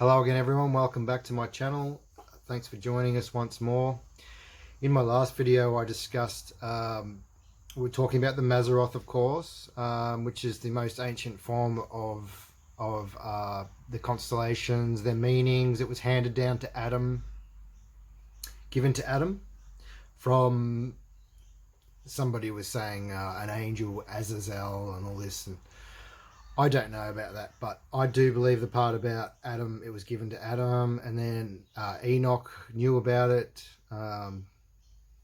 Hello again everyone, welcome back to my channel. Thanks for joining us once more. In my last video I discussed, we're talking about the Mazzaroth, of course, which is the most ancient form of the constellations, their meanings. It was handed down to Adam, given to Adam from, somebody was saying an angel Azazel and all this, and I don't know about that, but I do believe the part about Adam, it was given to Adam, and then Enoch knew about it,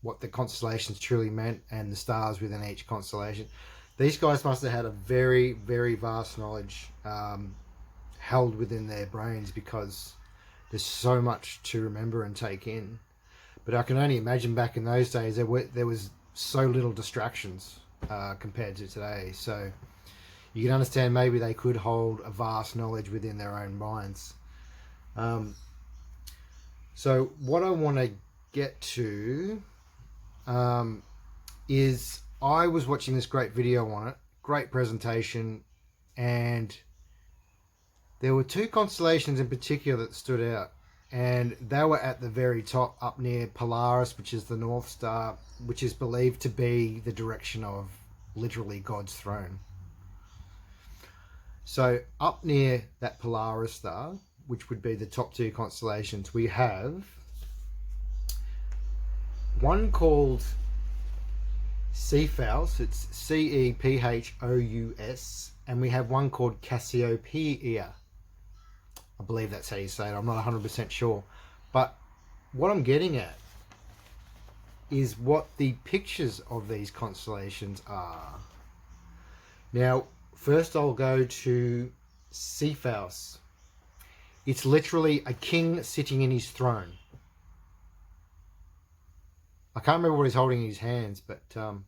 what the constellations truly meant, and the stars within each constellation. These guys must have had a very, very vast knowledge held within their brains, because there's so much to remember and take in. But I can only imagine back in those days there was so little distractions compared to today. So you can understand maybe they could hold a vast knowledge within their own minds. So what I want to get to is, I was watching this great video on it, great presentation, and there were two constellations in particular that stood out, and they were at the very top, up near Polaris, which is the North Star, which is believed to be the direction of literally God's throne. So up near that Polaris star, which would be the top two constellations, we have one called Cepheus, it's Cephous, and we have one called Cassiopeia. I believe that's how you say it, I'm not 100% sure. But what I'm getting at is what the pictures of these constellations are. Now, first I'll go to Cepheus. It's literally a king sitting in his throne. I can't remember what he's holding in his hands, but there's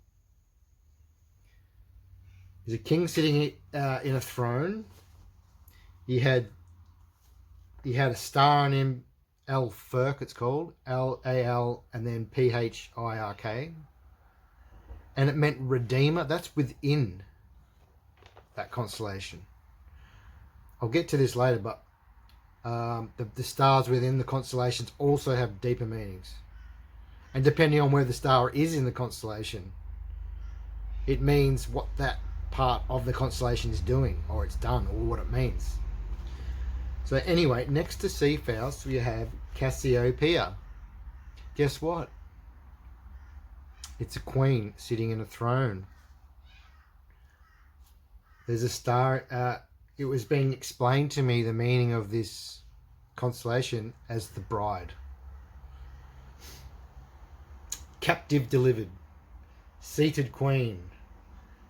a king sitting in a throne. He had a star on him, L-Firk it's called, L-A-L and then P-H-I-R-K. And it meant Redeemer. That's within that constellation. I'll get to this later, but the stars within the constellations also have deeper meanings. And depending on where the star is in the constellation, it means what that part of the constellation is doing, or it's done, or what it means. So anyway, next to Cepheus we have Cassiopeia. Guess what? It's a queen sitting in a throne. There's a star. It was being explained to me, the meaning of this constellation, as the bride. Captive delivered, seated queen,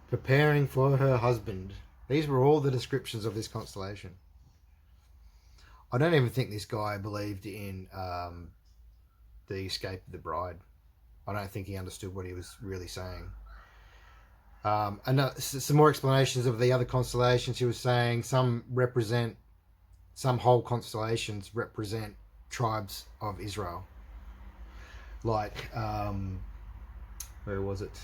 preparing for her husband. These were all the descriptions of this constellation. I don't even think this guy believed in the escape of the bride. I don't think he understood what he was really saying. And some more explanations of the other constellations. He was saying some whole constellations represent tribes of Israel. Like, where was it?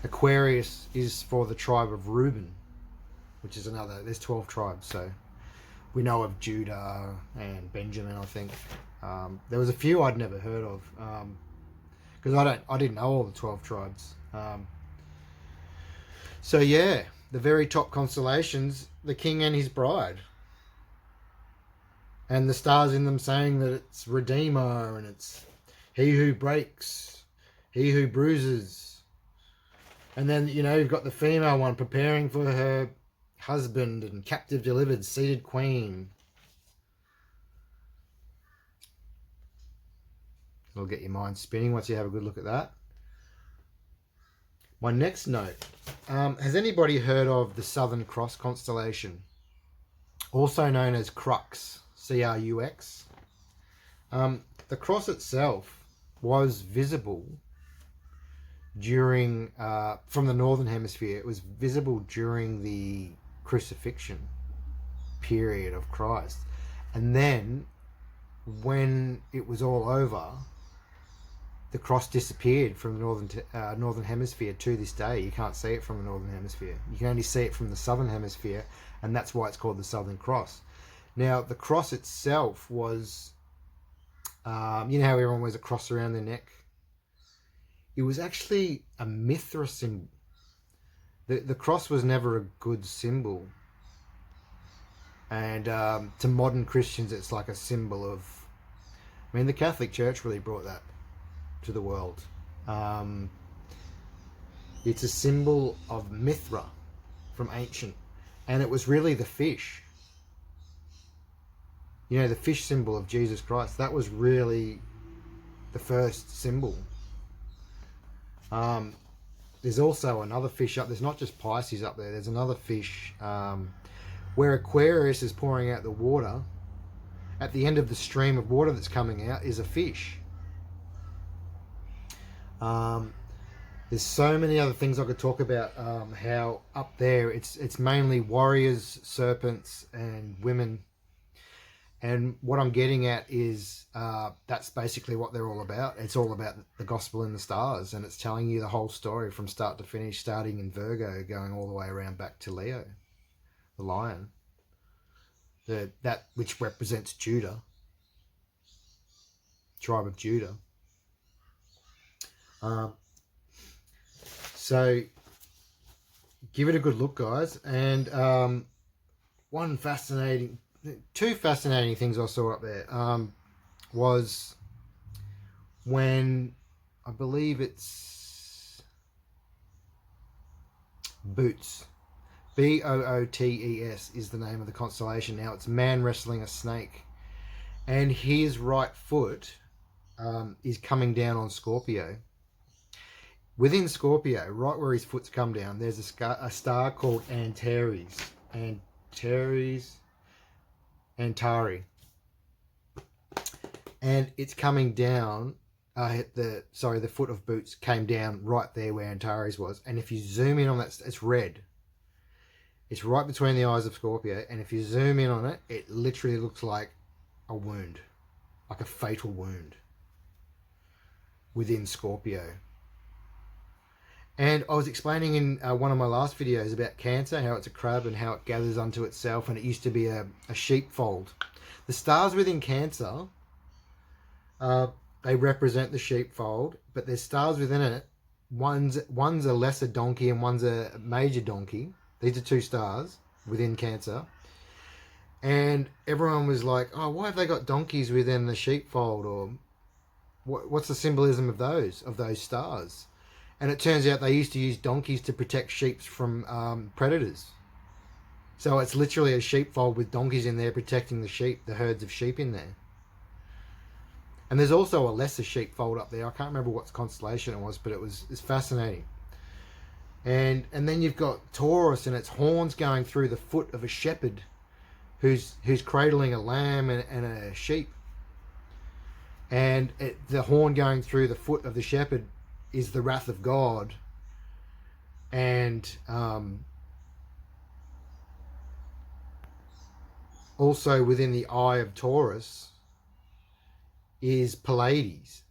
Aquarius is for the tribe of Reuben, which is another, there's 12 tribes, so we know of Judah and Benjamin, I think. There was a few I'd never heard of, because I didn't know all the 12 tribes. So yeah, the very top constellations, the king and his bride, and the stars in them saying that it's Redeemer, and it's he who breaks, he who bruises. And then, you know, you've got the female one preparing for her husband, and captive delivered, seated queen. It'll get your mind spinning once you have a good look at that. My next note, has anybody heard of the Southern Cross constellation, also known as Crux, C-R-U-X? The cross itself was visible during, from the northern hemisphere, it was visible during the crucifixion period of Christ. And then when it was all over, the cross disappeared from the northern hemisphere to this day. You can't see it from the northern hemisphere. You can only see it from the southern hemisphere, and that's why it's called the Southern Cross. Now, the cross itself was, you know how everyone wears a cross around their neck? It was actually a Mithra symbol. The cross was never a good symbol. And to modern Christians, it's like a symbol of... I mean, the Catholic Church really brought that to the world. It's a symbol of Mithra from ancient. And it was really the fish. You know, the fish symbol of Jesus Christ. That was really the first symbol. There's also another fish up. There's not just Pisces up there. There's another fish where Aquarius is pouring out the water. At the end of the stream of water that's coming out is a fish. There's so many other things I could talk about. How up there it's mainly warriors, serpents, and women. And what I'm getting at is that's basically what they're all about. It's all about the gospel in the stars, and it's telling you the whole story from start to finish, starting in Virgo, going all the way around back to Leo, the lion, that which represents Judah, tribe of Judah. So give it a good look, guys. And two fascinating things I saw up there was when, I believe it's Boots, Bootes is the name of the constellation. Now it's man wrestling a snake, and his right foot is coming down on Scorpio. Within Scorpio, right where his foot's come down, there's a star called Antares. Antari, and it's coming down. The foot of Boots came down right there where Antares was, and if you zoom in on that, it's red. It's right between the eyes of Scorpio, and if you zoom in on it, it literally looks like a wound, like a fatal wound within Scorpio. And I was explaining in one of my last videos about Cancer, how it's a crab and how it gathers unto itself, and it used to be a sheepfold. The stars within Cancer, they represent the sheepfold, but there's stars within it. One's a lesser donkey and one's a major donkey. These are two stars within Cancer. And everyone was like, oh, why have they got donkeys within the sheepfold? Or what's the symbolism of those stars? And it turns out they used to use donkeys to protect sheep from predators. So it's literally a sheepfold with donkeys in there protecting the sheep, the herds of sheep in there. And there's also a lesser sheepfold up there. I can't remember what constellation it was, but it's fascinating. And then you've got Taurus and its horns going through the foot of a shepherd who's cradling a lamb and a sheep. And the horn going through the foot of the shepherd is the wrath of God. And also within the eye of Taurus is Pleiades.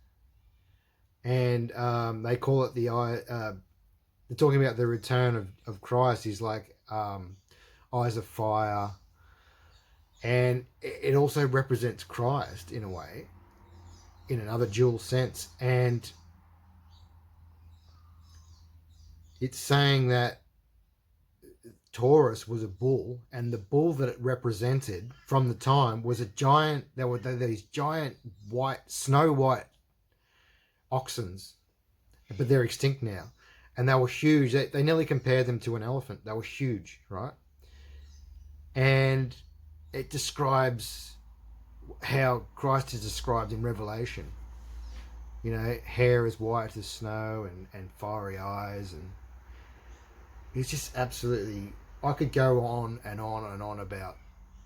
And they call it the eye, they're talking about the return of Christ is like eyes of fire. And it also represents Christ in a way, in another dual sense. And it's saying that Taurus was a bull, and the bull that it represented from the time was a giant. There were these giant snow white oxens, but they're extinct now, and they were huge. They nearly compared them to an elephant. They were huge, right? And it describes how Christ is described in Revelation. You know, hair as white as snow and fiery eyes, and it's just absolutely... I could go on and on and on about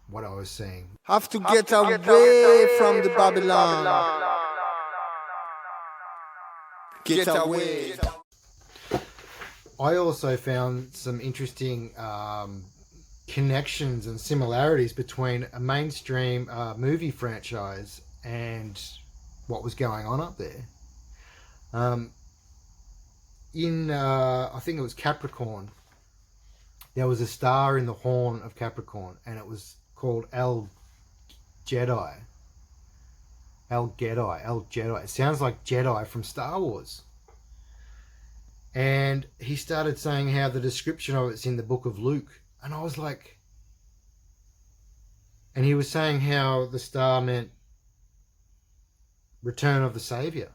what I was seeing. Have to get away from the Babylon. Get away. I also found some interesting connections and similarities between a mainstream movie franchise and what was going on up there. I think it was Capricorn, there was a star in the horn of Capricorn, and it was called Jedi. El Jedi. It sounds like Jedi from Star Wars. And he started saying how the description of it's in the book of Luke. And I was like... And he was saying how the star meant return of the Saviour.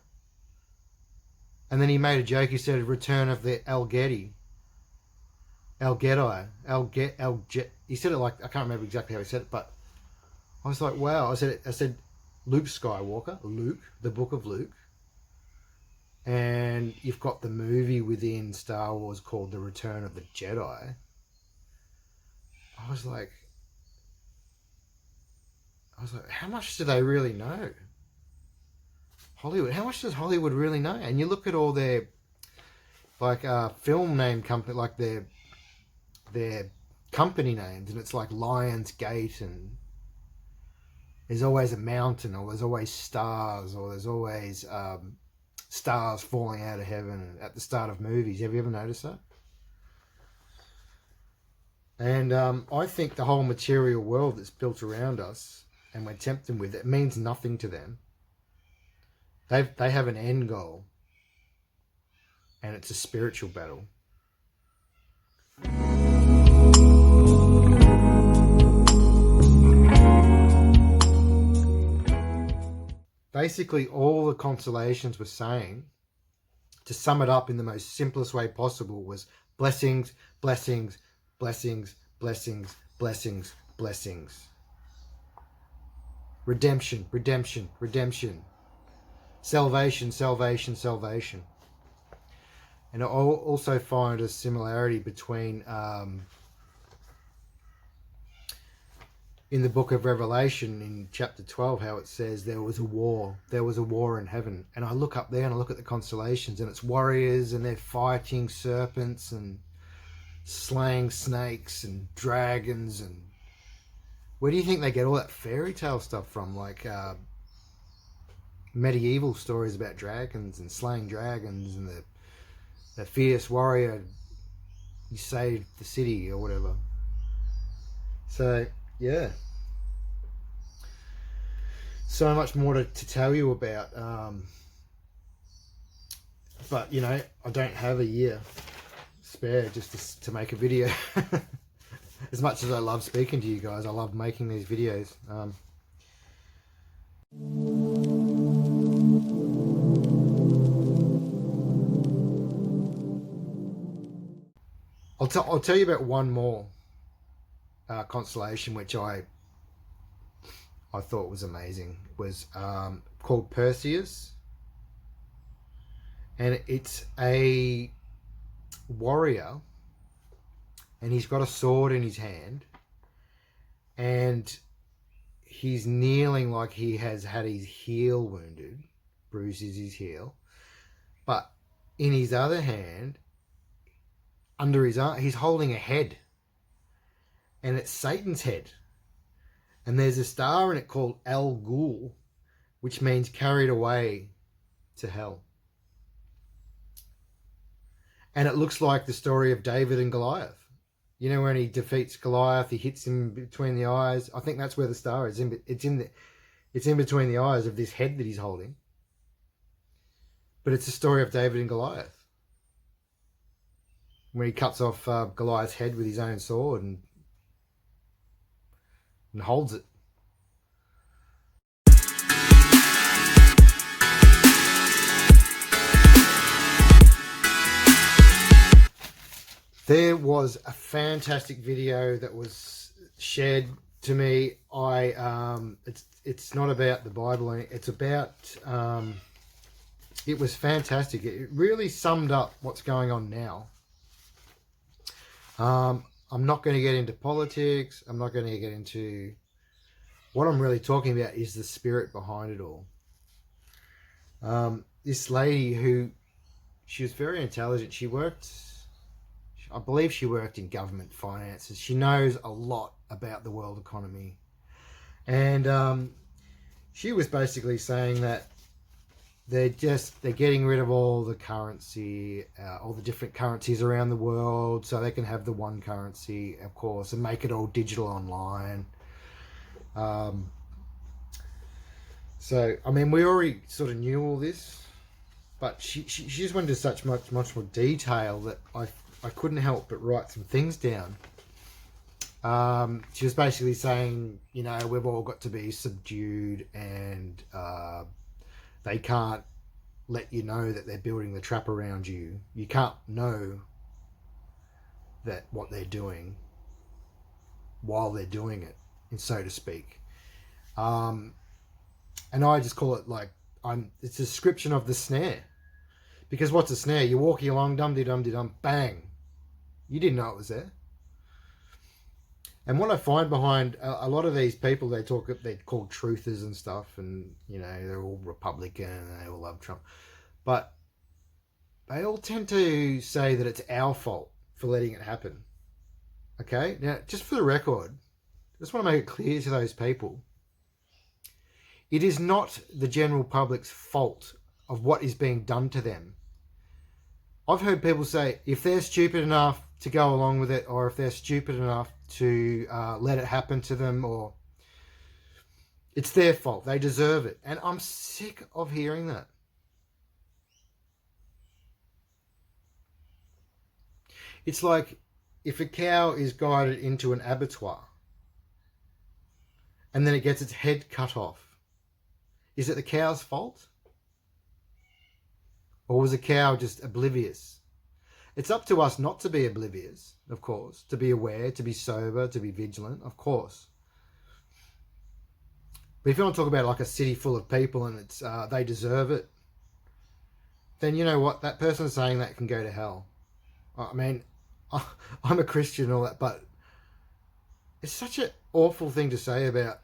And then he made a joke. He said return of the Jedi. He said it like... I can't remember exactly how he said it, but I was like, wow. I said Luke Skywalker. Luke. The book of Luke. And you've got the movie within Star Wars called The Return of the Jedi. I was like, how much do they really know? Hollywood. How much does Hollywood really know? And you look at all their, like, film name company, like their company names, and it's like Lionsgate, and there's always a mountain, or there's always stars, or there's always stars falling out of heaven at the start of movies. Have you ever noticed that? And I think the whole material world that's built around us and we're tempted with it means nothing to them. They have an end goal, and it's a spiritual battle. Basically, all the constellations were saying, to sum it up in the most simplest way possible, was blessings, blessings, blessings, blessings, blessings, blessings. Redemption, redemption, redemption. Salvation, salvation, salvation. And I also find a similarity between in the book of Revelation, in chapter 12, how it says there was a war in heaven. And I look up there and I look at the constellations, and it's warriors, and they're fighting serpents and slaying snakes and dragons. And where do you think they get all that fairy tale stuff from? Like medieval stories about dragons and slaying dragons, and the fierce warrior, he saved the city or whatever. So yeah, so much more to tell you about, but you know, I don't have a year spare just to make a video. As much as I love speaking to you guys, I love making these videos. I'll tell you about one more constellation which I thought was amazing. It was called Perseus, and it's a warrior, and he's got a sword in his hand, and he's kneeling like he has had his heel wounded, bruises his heel, but in his other hand, under his arm, he's holding a head, and it's Satan's head, and there's a star in it called El Ghul, which means carried away to hell. And it looks like the story of David and Goliath. You know, when he defeats Goliath, he hits him between the eyes. I think that's where the star is. It's in between the eyes of this head that he's holding. But it's the story of David and Goliath, when he cuts off Goliath's head with his own sword and holds it. There was a fantastic video that was shared to me. It's not about the Bible. It's about, it was fantastic. It really summed up what's going on now. I'm not going to get into politics. I'm not going to get into... What I'm really talking about is the spirit behind it all. This lady she was very intelligent. I believe she worked in government finances. She knows a lot about the world economy. And she was basically saying that they're getting rid of all the currency, all the different currencies around the world, so they can have the one currency, of course, and make it all digital online. So I mean, we already sort of knew all this, but she just went into such much more detail that I couldn't help but write some things down. She was basically saying, you know, we've all got to be subdued, and they can't let you know that they're building the trap around you. You can't know that what they're doing while they're doing it, and so to speak. And I just call it like, it's a description of the snare. Because what's a snare? You're walking along, dum-de-dum-de-dum, bang. You didn't know it was there. And what I find behind a lot of these people, they're called truthers and stuff, and you know, they're all Republican and they all love Trump, but they all tend to say that it's our fault for letting it happen. Okay, now just for the record, I just want to make it clear to those people, it is not the general public's fault of what is being done to them. I've heard people say if they're stupid enough to go along with it, or if they're stupid enough to let it happen to them, or it's their fault, they deserve it. And I'm sick of hearing that. It's like if a cow is guided into an abattoir and then it gets its head cut off, is it the cow's fault? Or was the cow just oblivious? It's up to us not to be oblivious, of course, to be aware, to be sober, to be vigilant, of course. But if you want to talk about like a city full of people and it's they deserve it, then you know what? That person saying that can go to hell. I mean, I'm a Christian and all that, but it's such an awful thing to say about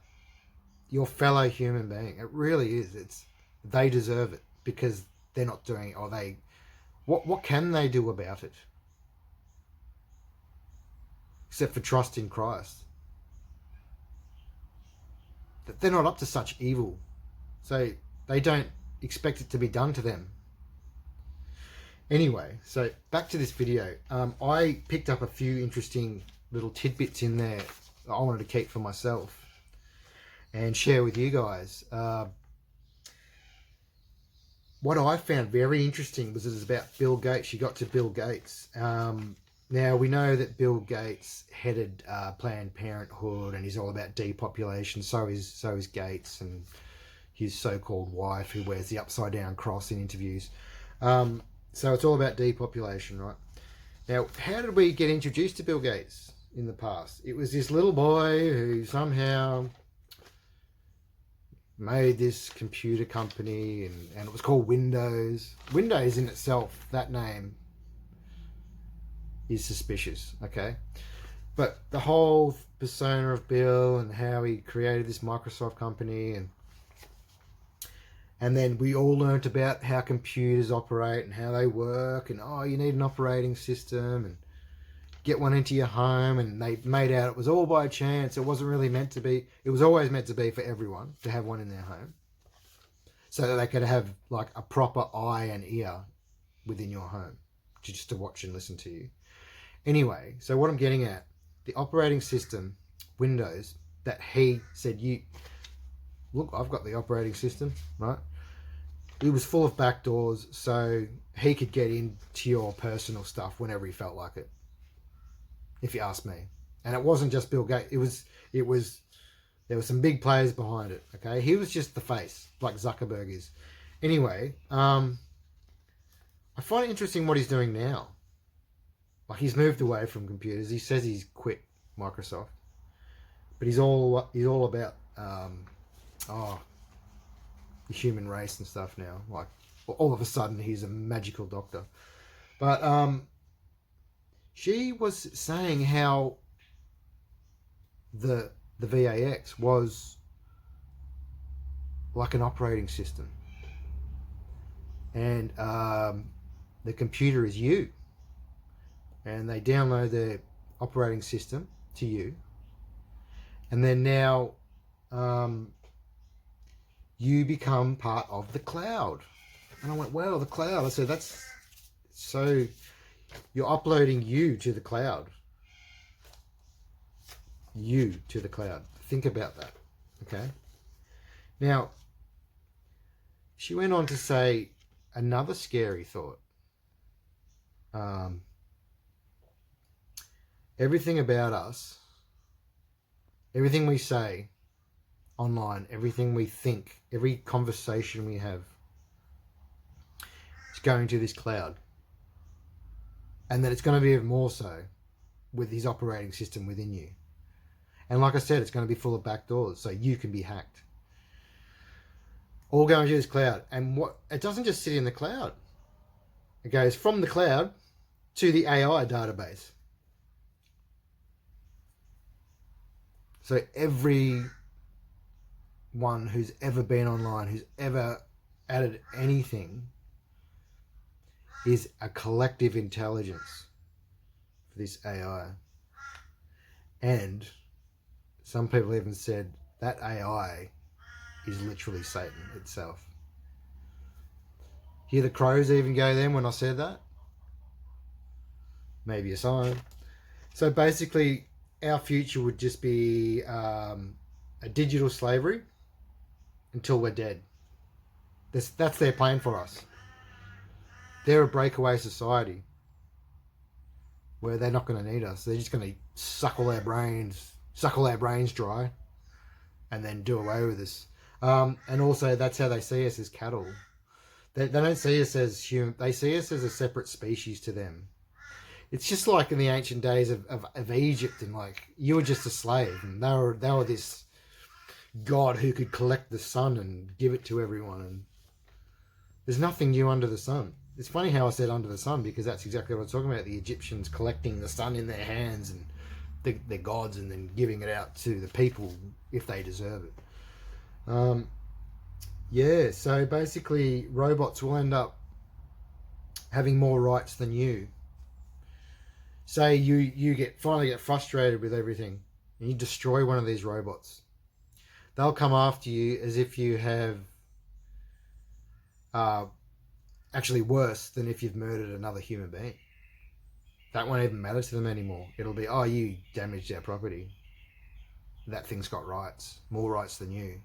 your fellow human being. It really is. They deserve it because they're not doing it, or what can they do about it? Except for trust in Christ. That they're not up to such evil. So they don't expect it to be done to them. Anyway, so back to this video. I picked up a few interesting little tidbits in there that I wanted to keep for myself and share with you guys. What I found very interesting was it was about Bill Gates. She got to Bill Gates. Now, we know that Bill Gates headed Planned Parenthood, and he's all about depopulation. So is Gates and his so-called wife, who wears the upside-down cross in interviews. So it's all about depopulation, right? Now, how did we get introduced to Bill Gates in the past? It was this little boy who somehow made this computer company, and it was called Windows. Windows in itself, that name is suspicious, okay? But the whole persona of Bill and how he created this Microsoft company, and then we all learnt about how computers operate and how they work, and oh, you need an operating system, and get one into your home, and they made out it was all by chance. It wasn't really meant to be. It was always meant to be for everyone to have one in their home, so that they could have like a proper eye and ear within your home, just to watch and listen to you. Anyway, so what I'm getting at, the operating system, Windows, that he said, look, I've got the operating system, right? It was full of backdoors, so he could get into your personal stuff whenever he felt like it, if you ask me. And it wasn't just Bill Gates. There were some big players behind it, okay? He was just the face, like Zuckerberg is. Anyway, I find it interesting what he's doing now. Like, he's moved away from computers. He says he's quit Microsoft, but he's all about the human race and stuff now. Like, all of a sudden he's a magical doctor. But she was saying how the VAX was like an operating system, and the computer is you, and they download the operating system to you, and then now you become part of the cloud. And I went, wow, the cloud. I said, that's so you're uploading you to the cloud. You to the cloud. Think about that. Okay. Now, she went on to say another scary thought. Everything about us, everything we say online, everything we think, every conversation we have is going to this cloud. And that it's going to be even more so with his operating system within you. And like I said, it's going to be full of backdoors, so you can be hacked. All going to this cloud. And what it doesn't just sit in the cloud. It goes from the cloud to the AI database. So everyone who's ever been online, who's ever added anything, is a collective intelligence for this AI. And some people even said that AI is literally Satan itself. Hear the crows even go then when I said that? Maybe a sign. So basically, our future would just be a digital slavery until we're dead. That's their plan for us. They're a breakaway society where they're not going to need us. They're just going to suck all our brains dry, and then do away with us. And also, that's how they see us, as cattle. They don't see us as human. They see us as a separate species to them. It's just like in the ancient days of Egypt, and like you were just a slave, and they were this god who could collect the sun and give it to everyone. And there's nothing new under the sun. It's funny how I said under the sun, because that's exactly what I'm talking about. The Egyptians collecting the sun in their hands and their gods, and then giving it out to the people if they deserve it. Yeah, so basically robots will end up having more rights than you. Say you finally get frustrated with everything and you destroy one of these robots. They'll come after you as if you have actually worse than if you've murdered another human being. That won't even matter to them anymore. It'll be, oh, you damaged our property. That thing's got rights. More rights than you.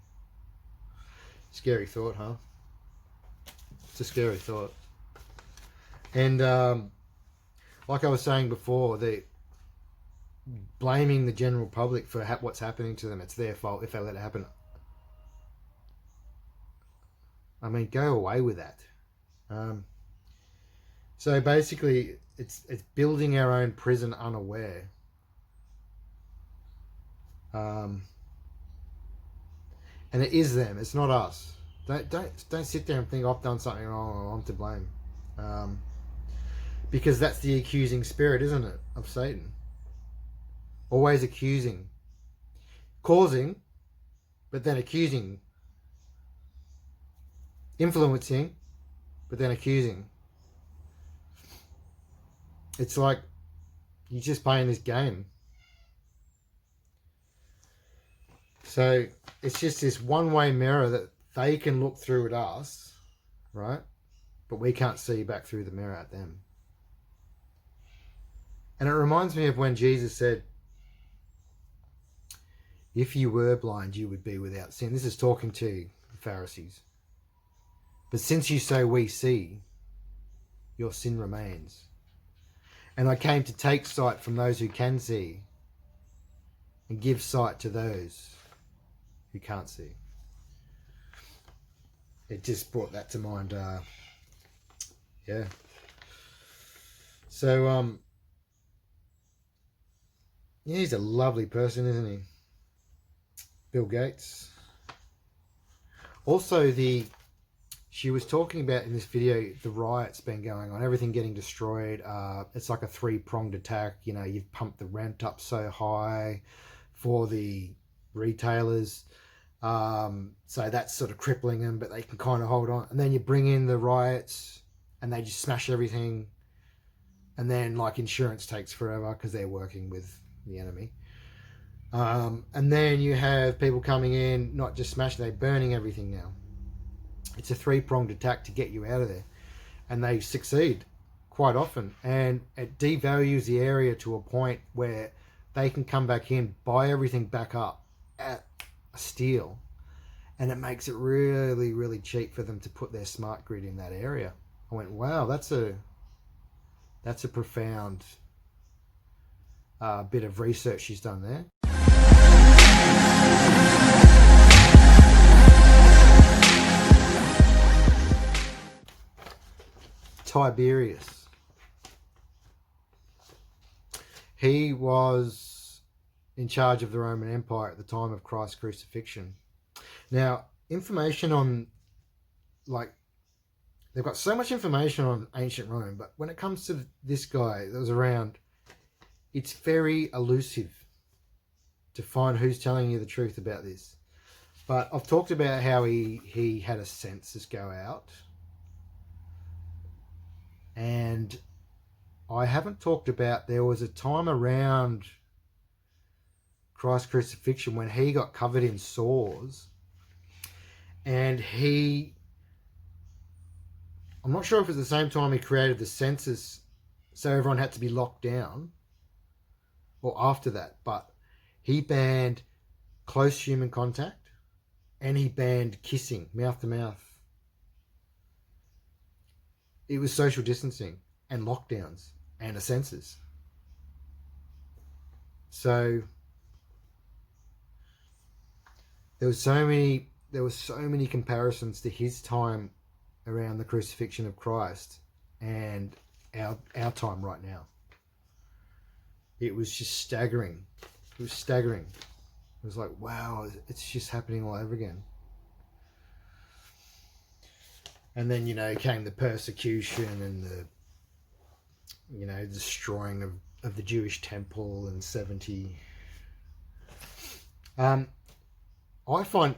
Scary thought, huh? It's a scary thought. And like I was saying before, they blaming the general public for what's happening to them. It's their fault if they let it happen. I mean, go away with that. So basically, it's building our own prison unaware. And it is them. It's not us. Don't sit there and think I've done something wrong or I'm to blame. Because that's the accusing spirit, isn't it, of Satan? Always accusing, causing, but then accusing, influencing, but then accusing. It's like you're just playing this game. So it's just this one-way mirror that they can look through at us, right? But we can't see back through the mirror at them. And it reminds me of when Jesus said, if you were blind, you would be without sin. This is talking to the Pharisees. But since you say we see, your sin remains. And I came to take sight from those who can see and give sight to those who can't see. It just brought that to mind. Yeah. So, yeah, he's a lovely person, isn't he? Bill Gates. Also, she was talking about in this video the riots been going on, everything getting destroyed. It's like a three-pronged attack. You know, you've pumped the rent up so high for the retailers, so that's sort of crippling them, but they can kind of hold on. And then you bring in the riots and they just smash everything, and then like insurance takes forever because they're working with the enemy. And then you have people coming in, not just smashing, they're burning everything now. It's a three-pronged attack to get you out of there, and they succeed quite often, and it devalues the area to a point where they can come back in, buy everything back up at a steal, and it makes it really, really cheap for them to put their smart grid in that area. I went, wow, that's a profound bit of research she's done there. Tiberius. He was in charge of the Roman Empire at the time of Christ's crucifixion. Now, information on, like, they've got so much information on ancient Rome, but when it comes to this guy that was around, it's very elusive to find who's telling you the truth about this. But I've talked about how he had a census go out. And I haven't talked about, there was a time around Christ's crucifixion when he got covered in sores, and I'm not sure if it's the same time he created the census so everyone had to be locked down or after that, but he banned close human contact and he banned kissing mouth to mouth. It was social distancing and lockdowns and a census. So there were so many comparisons to his time around the crucifixion of Christ and our time right now. It was just staggering. It was staggering. It was like, wow, it's just happening all over again. And then, came the persecution and the, destroying of the Jewish temple in 70. I find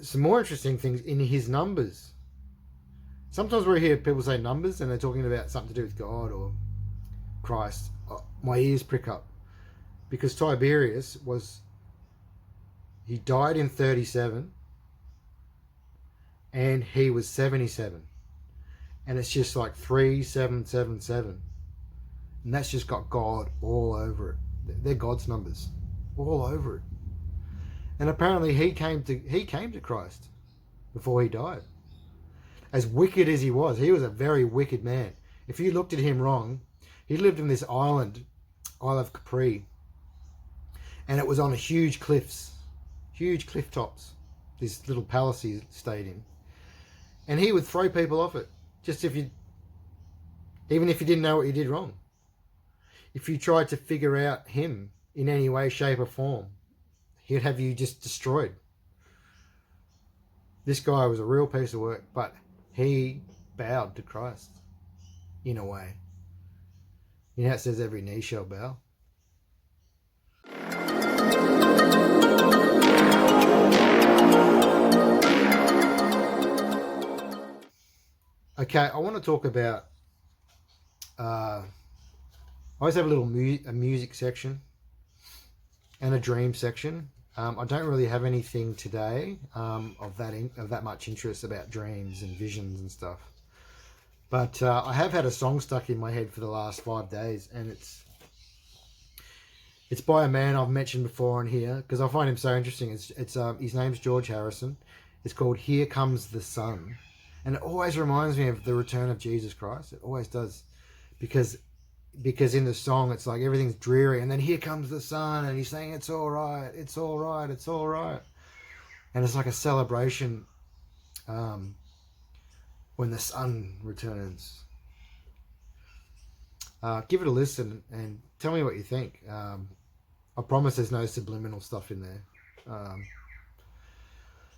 some more interesting things in his numbers. Sometimes we hear people say numbers and they're talking about something to do with God or Christ. My ears prick up because Tiberius he died in 37 and he was 77. And it's just like 3777. And that's just got God all over it. They're God's numbers all over it. And apparently he came to Christ before he died. As wicked as he was a very wicked man. If you looked at him wrong, he lived in this island, Isle of Capri, and it was on huge cliff tops, this little palace he stayed in. And he would throw people off it, even if you didn't know what you did wrong. If you tried to figure out him in any way, shape or form, he'd have you just destroyed. This guy was a real piece of work, but he bowed to Christ in a way. It says every knee shall bow. Okay, I want to talk about, I always have a little music section and a dream section. I don't really have anything today of that much interest about dreams and visions and stuff. But I have had a song stuck in my head for the last 5 days, and it's by a man I've mentioned before on here because I find him so interesting. It's his name's George Harrison. It's called "Here Comes the Sun," and it always reminds me of the return of Jesus Christ. It always does, because in the song it's like everything's dreary, and then here comes the sun, and he's saying it's all right, it's all right, it's all right, and it's like a celebration. When the sun returns. Give it a listen and tell me what you think. I promise there's no subliminal stuff in there.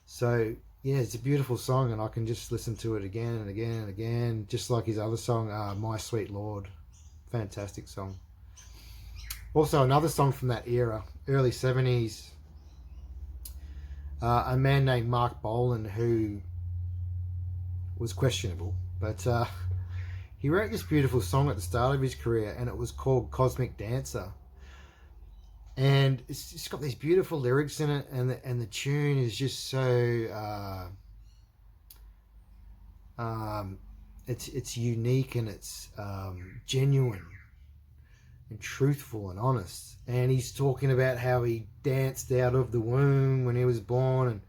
So yeah, it's a beautiful song, and I can just listen to it again and again and again, just like his other song, My Sweet Lord. Fantastic song. Also another song from that era, early 70s, a man named Mark Bolan, who was questionable, but he wrote this beautiful song at the start of his career, and it was called Cosmic Dancer, and it's just got these beautiful lyrics in it, and the tune is just so It's unique, and it's genuine and truthful and honest. And he's talking about how he danced out of the womb when he was born, and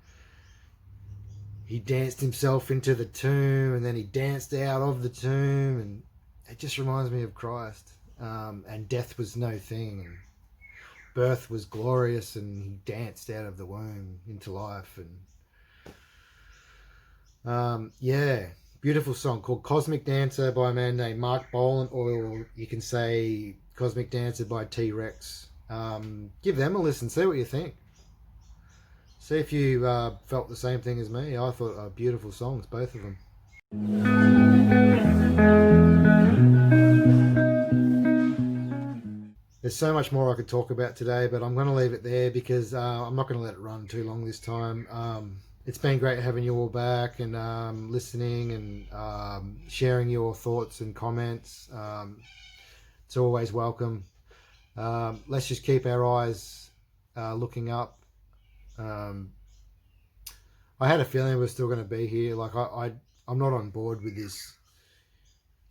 he danced himself into the tomb, and then he danced out of the tomb, and it just reminds me of Christ. And death was no thing, and birth was glorious, and he danced out of the womb into life. And yeah, beautiful song called Cosmic Dancer by a man named Mark Bolan, or you can say Cosmic Dancer by T-Rex. Give them a listen, see what you think. See if you felt the same thing as me. I thought beautiful songs, both of them. There's so much more I could talk about today, but I'm going to leave it there because I'm not going to let it run too long this time. It's been great having you all back and listening and sharing your thoughts and comments. It's always welcome. Let's just keep our eyes looking up. I had a feeling we're still going to be here. Like I'm not on board with this.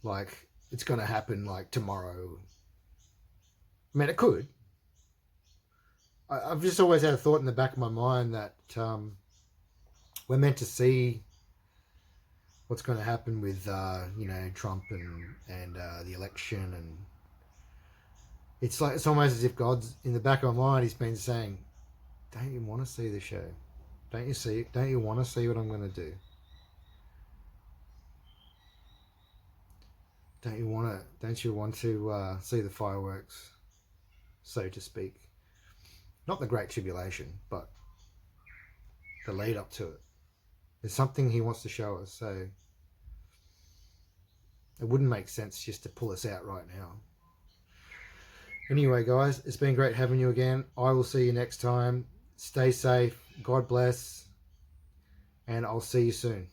Like it's going to happen like tomorrow. I mean, it could. I've just always had a thought in the back of my mind that we're meant to see what's going to happen with Trump and the election, and it's almost as if God's in the back of my mind. He's been saying, "Don't you want to see the show? Don't you see? Don't you want to see what I'm going to do? Don't you want to see the fireworks, so to speak? Not the Great Tribulation, but the lead up to it. There's something he wants to show us, so it wouldn't make sense just to pull us out right now. Anyway, guys, it's been great having you again. I will see you next time. Stay safe. God bless. And I'll see you soon.